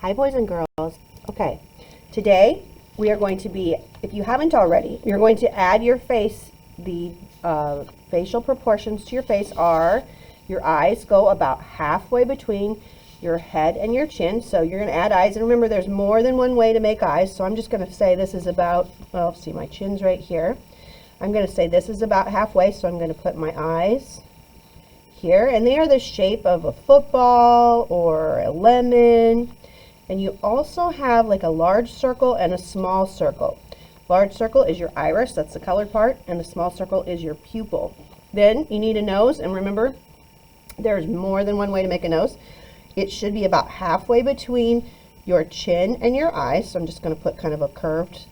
Hi, boys and girls. Okay, today we are going to be, if you haven't already, you're going to add your face. The facial proportions to your face are your eyes go about halfway between your head and your chin. So you're going to add eyes. And remember, there's more than one way to make eyes. So I'm just going to say this is about, well, see, my chin's right here. I'm going to say this is about halfway. So I'm going to put my eyes here. And they are the shape of a football or a lemon. And you also have like a large circle and a small circle. Large circle is your iris, that's the colored part, and the small circle is your pupil. Then you need a nose, and remember, there's more than one way to make a nose. It should be about halfway between your chin and your eyes. So I'm just going to put kind of a curved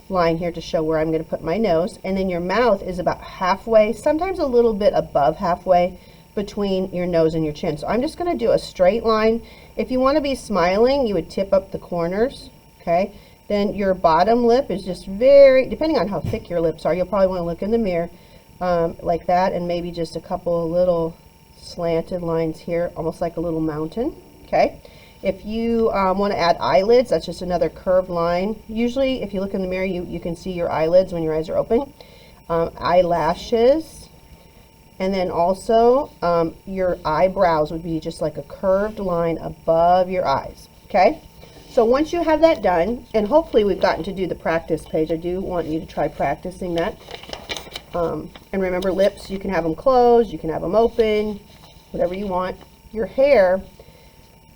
line here to show where I'm going to put my nose. And then your mouth is about halfway, sometimes a little bit above halfway between your nose and your chin. So I'm just going to do a straight line. If you want to be smiling, you would tip up the corners, okay? Then your bottom lip is just very, depending on how thick your lips are, you'll probably want to look in the mirror like that, and maybe just a couple of little slanted lines here, almost like a little mountain, okay? If you want to add eyelids, that's just another curved line. Usually, if you look in the mirror, you can see your eyelids when your eyes are open. Eyelashes. And then also your eyebrows would be just like a curved line above your eyes, okay? So once you have that done, and hopefully we've gotten to do the practice page, I do want you to try practicing that. And remember, lips, you can have them closed, you can have them open, whatever you want. Your hair,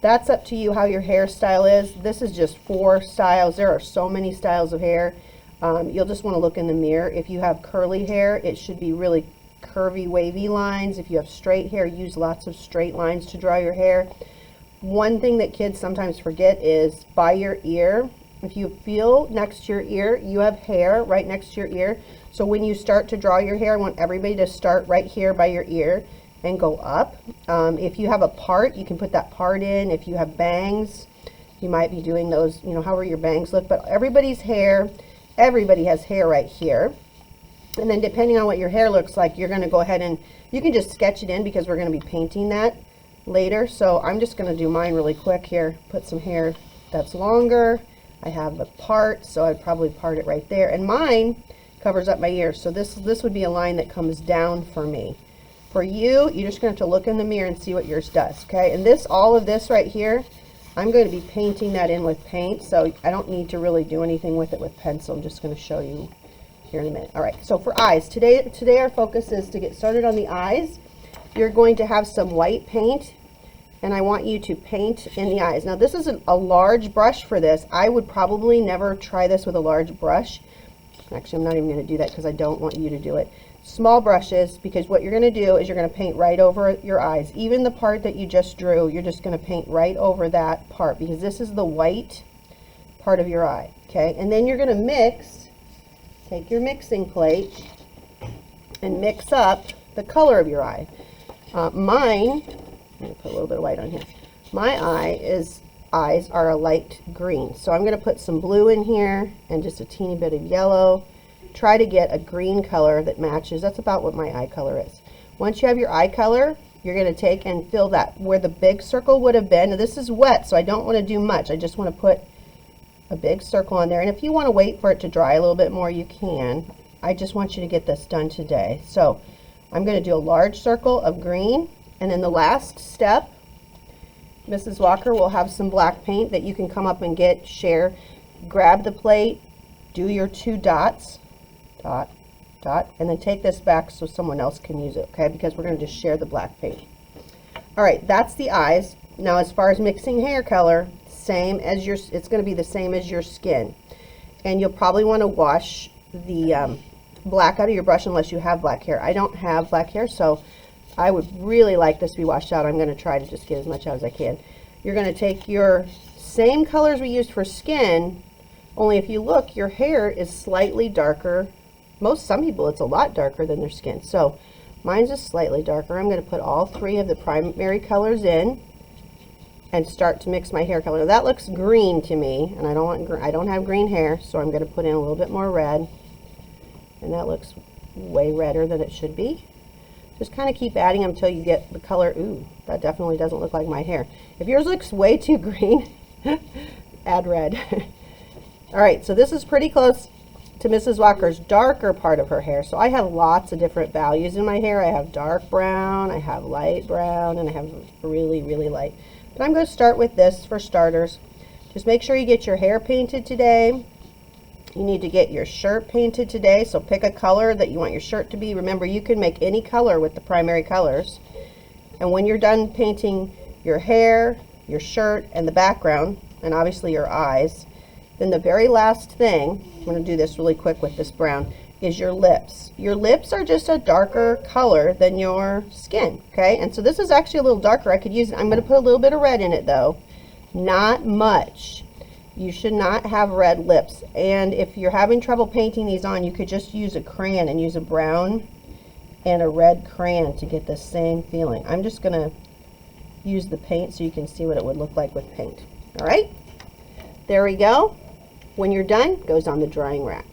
that's up to you how your hairstyle is. This is just 4 styles. There are so many styles of hair. You'll just want to look in the mirror. If you have curly hair, it should be really curvy, wavy lines. If you have straight hair, use lots of straight lines to draw your hair. One thing that kids sometimes forget is by your ear. If you feel next to your ear, you have hair right next to your ear. So when you start to draw your hair, I want everybody to start right here by your ear and go up. If you have a part, you can put that part in. If you have bangs, you might be doing those, you know, however your bangs look. But everybody's hair, everybody has hair right here. And then depending on what your hair looks like, you're going to go ahead and you can just sketch it in because we're going to be painting that later. So I'm just going to do mine really quick here. Put some hair that's longer. I have the part, so I'd probably part it right there. And mine covers up my ears. So this would be a line that comes down for me. For you, you're just going to have to look in the mirror and see what yours does, okay? And this, all of this right here, I'm going to be painting that in with paint. So I don't need to really do anything with it with pencil. I'm just going to show you here in a minute. All right, so for eyes, today our focus is to get started on the eyes. You're going to have some white paint, and I want you to paint in the eyes. Now this is a large brush for this. I would probably never try this with a large brush. Actually, I'm not even going to do that because I don't want you to do it. Small brushes, because what you're going to do is you're going to paint right over your eyes. Even the part that you just drew, you're just going to paint right over that part because this is the white part of your eye, okay? And then you're going to mix. Take your mixing plate and mix up the color of your eye. Mine, I'm going to put a little bit of white on here. My eyes are a light green. So I'm going to put some blue in here and just a teeny bit of yellow. Try to get a green color that matches. That's about what my eye color is. Once you have your eye color, you're going to take and fill that where the big circle would have been. Now this is wet, so I don't want to do much. I just want to put a big circle on there, and if you want to wait for it to dry a little bit more, you can. I just want you to get this done today. So I'm going to do a large circle of green, and then the last step, Mrs. Walker will have some black paint that you can come up and get, share, grab the plate, do your 2 dots, dot, dot, and then take this back so someone else can use it, okay, because we're going to just share the black paint. All right, that's the eyes. Now as far as mixing hair color, same as it's going to be the same as your skin, and you'll probably want to wash the black out of your brush unless you have black hair. I don't have black hair, so I would really like this to be washed out. I'm going to try to just get as much out as I can. You're going to take your same colors we used for skin, only if you look, your hair is slightly darker. Some people, it's a lot darker than their skin. So mine's just slightly darker. I'm going to put all 3 of the primary colors in and start to mix my hair color. Now that looks green to me, and I don't have green hair, so I'm going to put in a little bit more red, and that looks way redder than it should be. Just kind of keep adding until you get the color. Ooh, that definitely doesn't look like my hair. If yours looks way too green, Add red. All right, so this is pretty close to Mrs. Walker's darker part of her hair. So I have lots of different values in my hair. I have dark brown, I have light brown, and I have really, really light. But I'm going to start with this for starters. Just make sure you get your hair painted today. You need to get your shirt painted today. So pick a color that you want your shirt to be. Remember, you can make any color with the primary colors. And when you're done painting your hair, your shirt, and the background, and obviously your eyes, then the very last thing, I'm going to do this really quick with this brown, is your lips. Your lips are just a darker color than your skin, okay? And so this is actually a little darker. I could use it. I'm going to put a little bit of red in it though. Not much. You should not have red lips. And if you're having trouble painting these on, you could just use a crayon and use a brown and a red crayon to get the same feeling. I'm just going to use the paint so you can see what it would look like with paint. All right? There we go. When you're done, it goes on the drying rack.